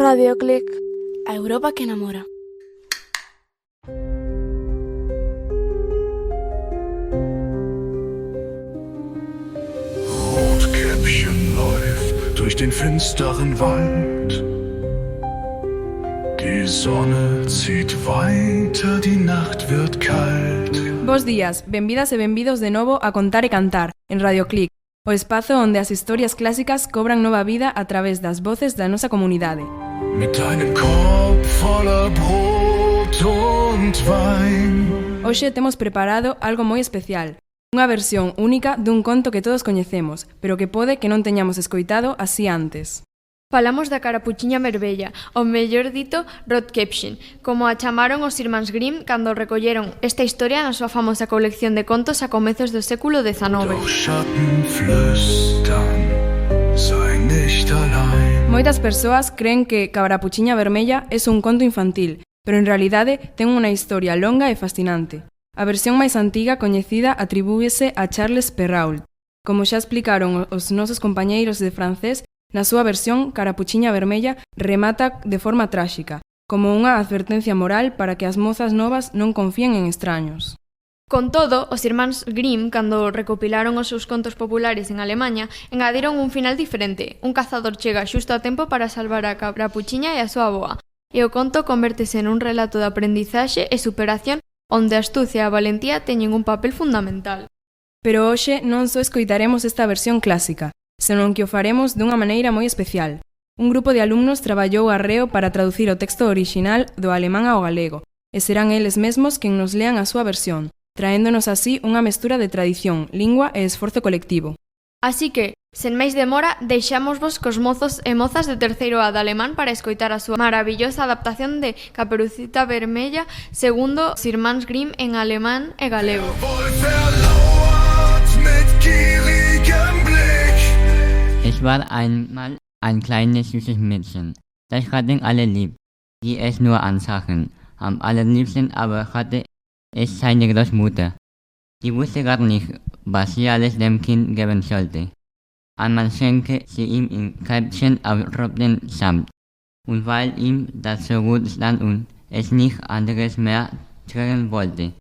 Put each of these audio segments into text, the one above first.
Radioclick, a Europa que enamora. Rotkäppchen läuft durch den finsteren Wald. Die Sonne zieht weiter, die Nacht wird kalt. Bos días, benvidas e benvidos de novo a Contar e Cantar, en Radioclick, o espazo onde as historias clásicas cobran nova vida a través das voces da nosa comunidade. Mit einem Korb voller Brot und Wein. Hoxe temos preparado algo moi especial, unha versión única dun conto que todos coñecemos, pero que pode que non teñamos escoitado así antes. Falamos da Carapuchiña Vermella, o mellor dito Rotkäppchen, como a chamaron os irmáns Grimm cando recolleron esta historia na súa famosa colección de contos a comezos do século XIX. Doch Schatten flüstern, sei nicht allein. Moitas persoas creen que Carapuchiña Vermella é un conto infantil, pero en realidade ten unha historia longa e fascinante. A versión máis antiga coñecida atribúese a Charles Perrault. Como xa explicaron os nosos compañeiros de francés, na súa versión, Carapuchiña Vermella remata de forma tráxica, como unha advertencia moral para que as mozas novas non confíen en extraños. Con todo, os irmáns Grimm, cando recopilaron os seus contos populares en Alemanha, engadiron un final diferente. Un cazador chega xusto a tempo para salvar a Carapuchiña e a súa avoa, e o conto convértese nun relato de aprendizaxe e superación onde a astucia e a valentía teñen un papel fundamental. Pero hoxe non só escoitaremos esta versión clásica, senón que o faremos dunha maneira moi especial. Un grupo de alumnos traballou arreo para traducir o texto orixinal do alemán ao galego, e serán eles mesmos quen nos lean a súa versión, traéndonos así unha mestura de tradición, lingua e esforzo colectivo. Así que, sen máis demora, deixámosvos cos mozos e mozas de terceiro A de alemán para escoitar a súa maravillosa adaptación de Caperucita Vermella segundo os irmáns Grimm en alemán e galego. Es war einmal ein kleines süßes Mädchen. Das hatten alle lieb, die es nur ansahen. Am allerliebsten aber hatte es seine Großmutter. Die wusste gar nicht, was sie alles dem Kind geben sollte. Einmal schenkte sie ihm ein Käppchen aus rotem Samt. Und weil ihm das so gut stand und es nicht anderes mehr tragen wollte,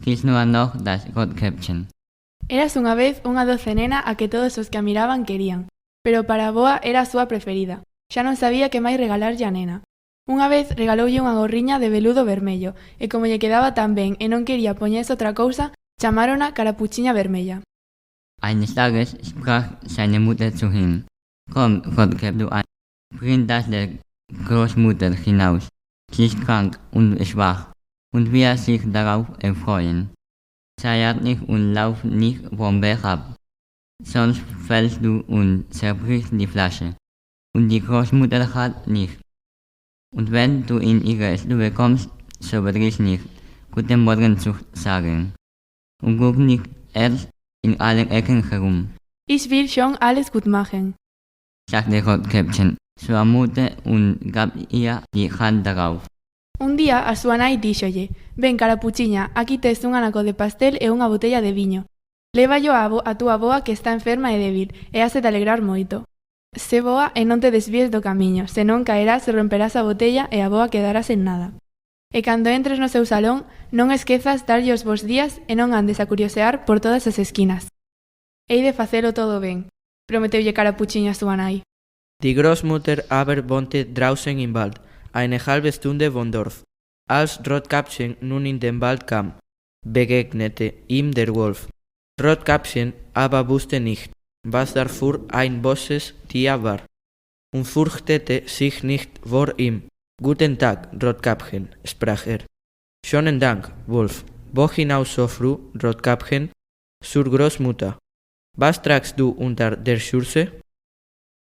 quis nur noch das Rotkäppchen. Eras unha vez unha doce nena a que todos os que a miraban querían, pero para a boa era a súa preferida. Xa non sabía que máis regalarlle a nena. Unha vez regaloulle unha gorriña de veludo vermello, e como lle quedaba tan ben e non quería poñerse outra cousa, chamárona Carapuchiña Vermella. Eines Tages sprach seine Mutter zu ihm: Komm, Rotkäppchen, du bring das der Großmutter hinaus. Sie ist krank und schwach, und wir sich darauf erfreuen. Sei nicht und lauf nicht vom Berg ab, sonst fällst du und zerbrichst die Flasche. Und die Großmutter hat nicht. Und wenn du in ihre Stube kommst, so verdrieß nicht, Guten Morgen zu sagen. Und guck nicht erst in allen Ecken herum, Ich will schon alles gut machen. sagte Rotkäppchen zur Mutter und gab ihr die Hand darauf. Un día a súa nai díxolle: Ven, Carapuchiña, aquí tes un anaco de pastel e unha botella de viño. Lévallo a túa avoa que está enferma e débil, e hase de alegrar moito. Se boa e non te desvíes do camiño, senón caerás e romperás a botella e a boa quedará sen nada. E cando entres no seu salón, non esquezas darlle os bos días e non andes a curiosear por todas as esquinas. Hei de facelo todo ben, prometeulle Carapuchiña a súa nai. Die Großmutter aber wohnte draußen im Wald, eine halbe Stunde von Dorf. Als Rotkäppchen nun in den Wald kam, begegnete ihm der Wolf. Rotkäppchen aber wusste nicht, was dafür ein böses Tier war, und fürchtete sich nicht vor ihm. Guten Tag, Rotkäppchen, sprach er. Schönen Dank, Wolf. Wo hinaus so früh, Rotkäppchen? Zur Großmutter. Was tragst du unter der Schürze?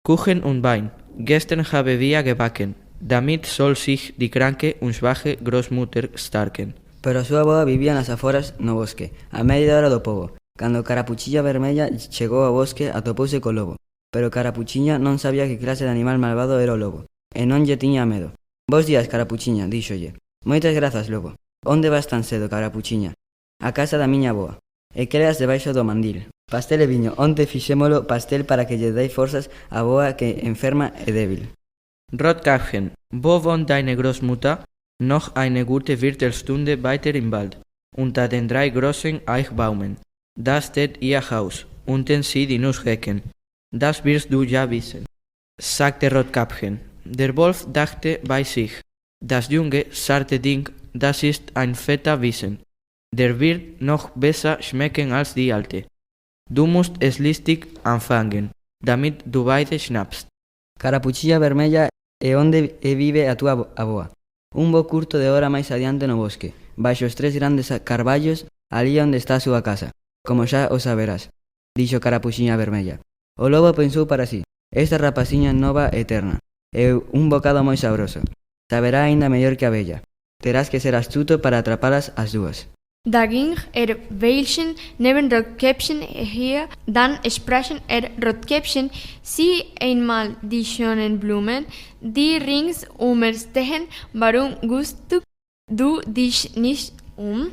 Kuchen und Wein. Gestern haben wir gebacken. Damit soll sich die kranke und schwache Großmutter stärken. Pero a súa avoa vivía nas aforas no bosque, a media hora do pobo. Cando Carapuchiña Vermella chegou ao bosque, atopouse co lobo. Pero Carapuchiña non sabía que clase de animal malvado era o lobo, e non lle tiña medo. Bos días, Carapuchiña, díxolle. Moitas grazas, lobo. Onde vas tan cedo, Carapuchiña? A casa da miña avoa. E creas debaixo do mandil. Pastel e viño, onte fixémolo pastel para que lle dai forzas a avoa que enferma e débil. Rotkapchen, wo wohnt deine Großmutter? Noch eine gute Viertelstunde weiter im Wald, unter den 3 großen Eichbäumen. Da steht ihr Haus, unten sie die Nusshecken. Das wirst du ja wissen, sagte Rotkapchen. Der Wolf dachte bei sich, das junge, zarte Ding, das ist ein fetter Wissen. Der wird noch besser schmecken als die alte. Du musst es listig anfangen, damit du beide schnappst. Carapucilla vermella é onde vive a túa avoa. Un bo curto de hora máis adiante no bosque, baixo os 3 grandes carballos, ali onde está a súa casa, como xa o saberás, dixo Carapucilla vermella. O lobo pensou para sí, esta rapaciña nova eterna, é un bocado moi sabroso, saberá aínda mellor que a bella. Terás que ser astuto para atrapalas as dúas. Da ging Weilchen neben Rotkäppchen her, dann sprachen Rotkäppchen sie einmal die schönen Blumen, die rings stehen, warum gust du dich nicht um?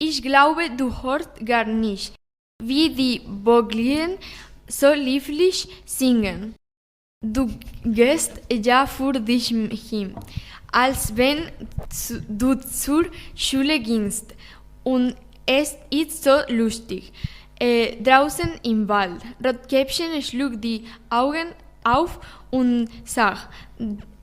Ich glaube, du hörst gar nicht, wie die Vögel so lieblich singen. Du gehst ja für dich hin, als wenn du zur Schule gingst. Und es ist so lustig. Draußen im Wald. Rotkäppchen schlug die Augen auf und sah,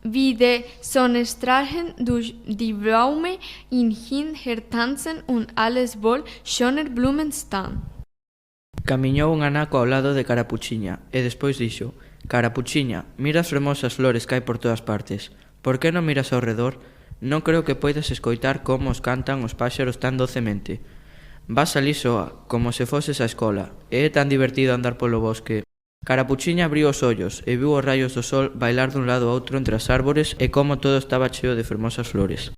wie die Sonnenstrahlen durch die Bäume hin hertanzen und alles voll schöner Blumen stand. Camiñou un anaco ao lado de Carapuchiña e despois dixo: Carapuchiña, mira as fermosas flores que hai por todas partes. Por que non miras ao redor? Non creo que poidas escoitar como os cantan os páxaros tan docemente. Vas alí soa, como se foses á escola, e é tan divertido andar polo bosque. Carapuchiña abriu os ollos e viu os raios do sol bailar dun lado a outro entre as árbores e como todo estaba cheo de fermosas flores.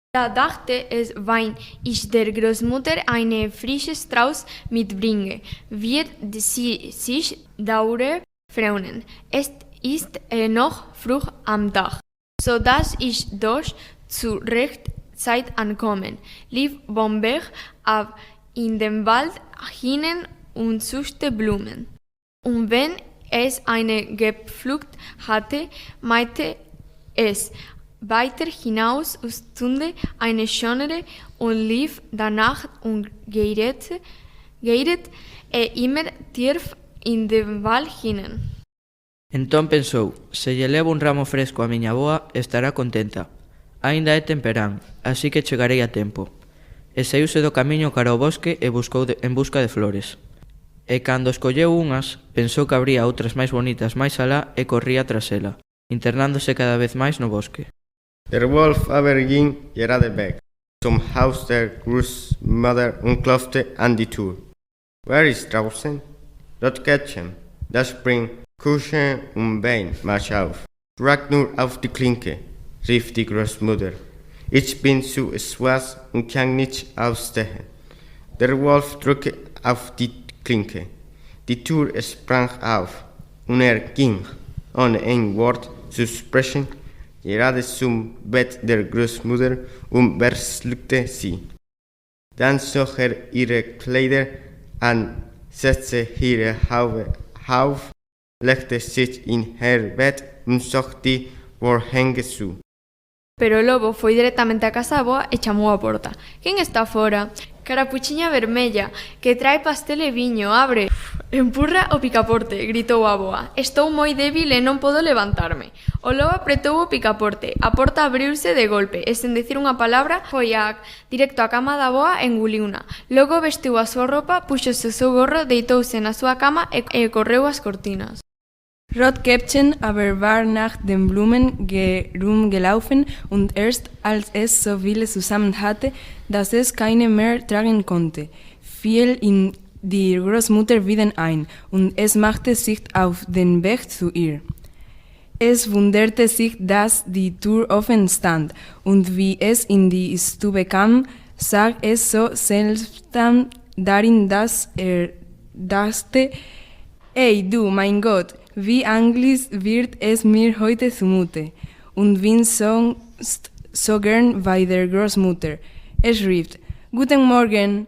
Da dachte es, wenn ich der Großmutter eine frische Strauß mitbringe, wird sie sich darüber freuen. Es ist noch früh am Tag, so dass ich durch zur rechten Zeit ankommen, lief Bomberg ab in den Wald hinein und suchte Blumen. Und wenn es eine gepflückt hatte, meinte es weiter hinaus stünde eine schönere und lief danach und geiret immer tief in den Wald hinein. Entón pensou, se lle levo un ramo fresco a miña avoa, estará contenta. Aínda é temperán, así que chegarei a tempo. E saíuse do camiño cara ao bosque e buscou en busca de flores. E cando escolleu unhas, pensou que habría outras máis bonitas máis alá e corría tras ela, internándose cada vez máis no bosque. Der Wolf aber ging gerade weg, zum Haus der Großmutter und klopfte an die Tür. Wer ist draußen? Rotkäppchen, das bringt Kuchen und Wein, mach auf. Drück nur auf die Klinke, rief die Großmutter. Ich bin zu schwach und kann nicht aufstehen. Der Wolf drückte auf die Klinke. Die Tür sprang auf und ging, ohne ein Wort zu sprechen, gerade zum Bett der Großmutter und verschluckte sie. Dann zog ihre Kleider an, setzte ihre Haube auf, legte sich in ihr Bett und zog die Vorhänge zu. Pero o lobo foi directamente a casa da avoa e chamou á porta. Quen está fora? Carapuchiña vermella, que trae pastel e viño, abre. Empurra o picaporte, gritou a avoa. Estou moi débil e non podo levantarme. O lobo apretou o picaporte. A porta abriuse de golpe e sen dicir unha palabra foi directo á cama da avoa e enguliuna. Logo vestiu a súa roupa, puxose o seu gorro, deitouse na súa cama e correu as cortinas. Rotkäppchen aber war nach den Blumen herumgelaufen und erst als es so viele zusammen hatte, dass es keine mehr tragen konnte, fiel ihm die Großmutter wieder ein und es machte sich auf den Weg zu ihr. Es wunderte sich, dass die Tür offen stand und wie es in die Stube kam, sah es so seltsam darin, dass dachte, »Ey, du, mein Gott, wie anglis wird es mir heute zumute und bin sonst so gern bei der Großmutter.« Es rief, »Guten Morgen«,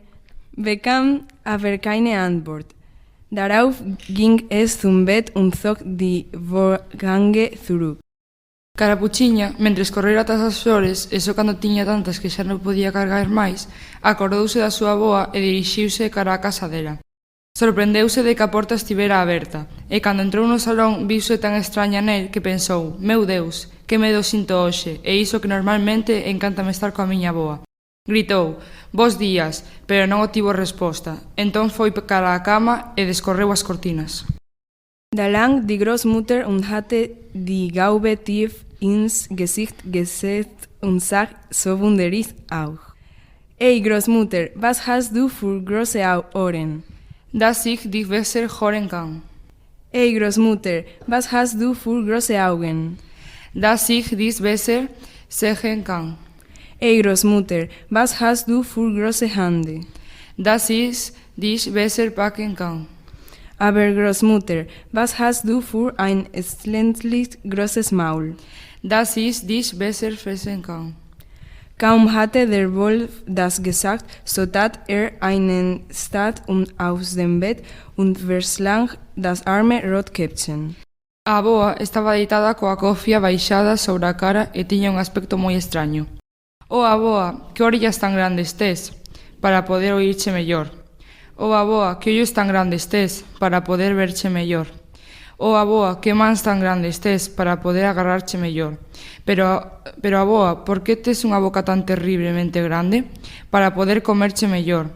bekam aber keine Antwort. Darauf ging es zum Bett und zog die Vorhänge zurück. Carapuchiña, mentres correra tras as flores, e só cando tiña tantas que xa non podía cargar máis, acordouse da súa avoa e dirixiuse cara á casa dela. Sorprendeuse de que a porta estivera aberta, e cando entrou no salón viuse tan extraña nel que pensou: meu Deus, que medo sinto hoxe, e iso que normalmente encántame estar coa miña avoa. Gritou: bos días, pero non obtivo resposta. Entón foi cara á cama e descorreu as cortinas. Da lang die Großmutter und hatte die Gaube tief ins Gesicht gesetzt und sah so wunderlich aus. Ey, Großmutter, was hast du für große Ohren? Das ich dich besser hören kann. Ey, Großmutter, was hast du für große Augen? Dass ich dich besser sehen kann. Ey, Großmutter, was hast du für große Hände? Dass ich dich besser packen kann. Aber Großmutter, was hast du für ein exzellentlich großes Maul? Dass ich dich besser fressen kann. Kaum hatte der Wolf das gesagt, so tat einen Stab aus dem Bett und verschlang das arme Rotkäppchen. A avoa estaba deitada coa cofia baixada sobre a cara e tiña un aspecto moi extraño. Oh, avoa, que orillas tan grandes tes, para poder oírche mellor. Oh, avoa, que ollos tan grandes tes, para poder verche mellor. Oh, avoa, que mans tan grandes tes, para poder agarrarche mellor. Pero avoa, por que tes unha boca tan terriblemente grande? Para poder comerche mellor.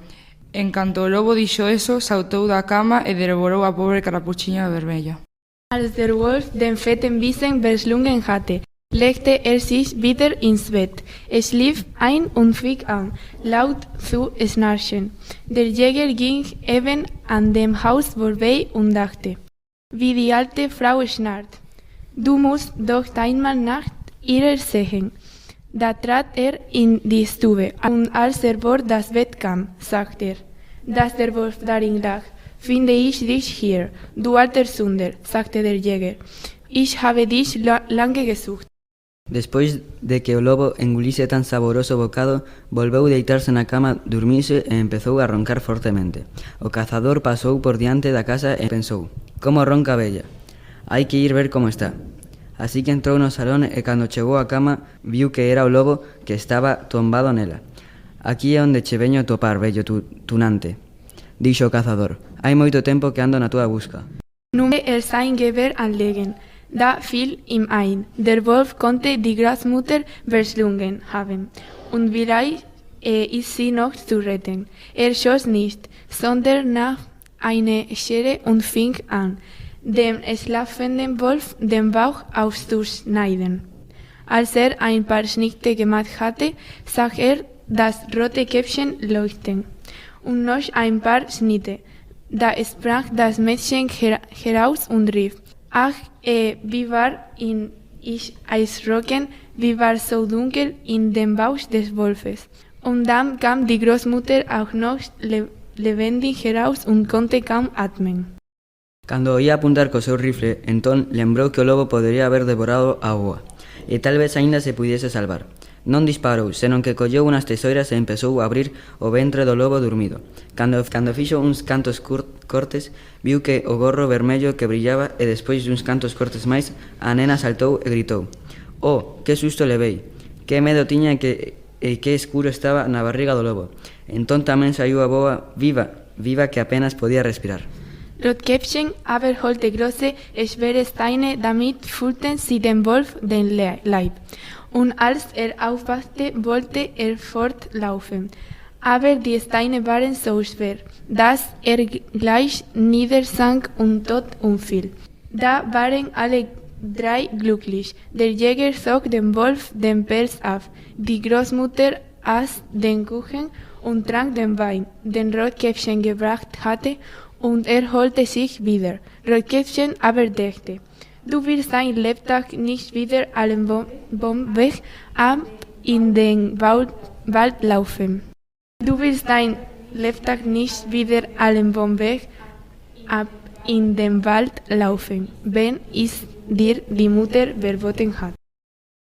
En canto o lobo dixo eso, saltou da cama e devorou a pobre Carapuchiña vermella. Als der Wolf den fetten Bissen verschlungen hatte, legte sich wieder ins Bett. Schlief ein und fing an, laut zu schnarchen. Der Jäger ging eben an dem Haus vorbei und dachte, wie die alte Frau schnarrt. Du musst doch einmal nach ihr sehen. Da trat in die Stube, und als vor das Bett kam, sagte dass der Wolf darin lag, finde ich dich hier, du alter Sünder, sagte der Jäger. Ich habe dich lange gesucht. Despois de que o lobo engulise tan saboroso bocado, volveu deitarse na cama, dormise e empezou a roncar fortemente. O cazador pasou por diante da casa e pensou: como ronca bella, hai que ir ver como está. Así que entrou no salón e cando chegou á cama viu que era o lobo que estaba tombado nela. Aquí é onde che veño topar, vello tunante, dixo o cazador. Hai moito tempo que ando na túa busca. Nun sein Gewehr anlegen. Da fiel ihm ein, der Wolf konnte die Großmutter verschlungen haben, und vielleicht ist sie noch zu retten. Schoss nicht, sondern nach eine Schere und fing an, dem schlafenden Wolf den Bauch auszuschneiden. Als ein paar Schnitte gemacht hatte, sah das rote Käppchen leuchten, und noch ein paar Schnitte. Da sprang das Mädchen heraus und rief: Ach, wie war ich erschrocken, wie war so dunkel in dem Bauch des Wolfes. Und dann kam die Großmutter auch noch lebendig heraus und konnte kaum atmen. Cando oía apuntar co seu rifle, entón lembrou que o lobo podería haber devorado a avoa, e tal vez aínda se pudiese salvar. Non disparou, senón que colleu unhas tesoiras e empezou a abrir o ventre do lobo dormido. Cando fixo uns cantos cortes, viu que o gorro vermello que brillaba e despois de uns cantos cortes máis, a nena saltou e gritou: oh, que susto levei! Que medo tiña e que escuro estaba na barriga do lobo. Entón tamén saiu a avoa viva que apenas podía respirar. Rotkäppchen aber holte große, schwere Steine, damit füllten sie dem Wolf den Leib. Und als aufwachte, wollte fortlaufen. Aber die Steine waren so schwer, dass gleich niedersank und tot umfiel. Da waren alle drei glücklich. Der Jäger zog dem Wolf den Pelz ab. Die Großmutter aß den Kuchen und trank den Wein, den Rotkäppchen gebracht hatte, und holte sich wieder. Rotkäppchen aber dachte: Du wirst dein Lebtag nicht wieder allen Baumweg ab in den Wald laufen. Du wirst dein Lebtag nicht wieder allen Baumweg ab in den Wald laufen, wenn es dir die Mutter verboten hat.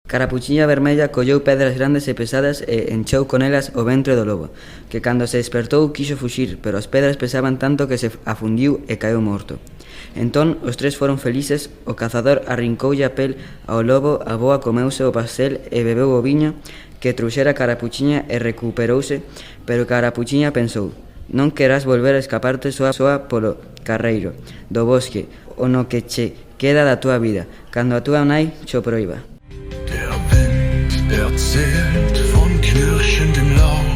Carapuchiña vermella colleu pedras grandes e pesadas e encheu con elas o ventre do lobo, que cando se despertou quixo fuxir, pero as pedras pesaban tanto que se afundiu e caeu morto. Entón os tres foron felices, o cazador arrincoulle a pel ao lobo, a boa comeuse o pastel e bebeu o viño que trouxera Carapuchiña e recuperouse, pero Carapuchiña pensou: non querás volver a escaparte soa polo carreiro do bosque, o no que che queda da túa vida, cando a túa nai cho proíba. Der Wind erzählt von knirschendem Laub.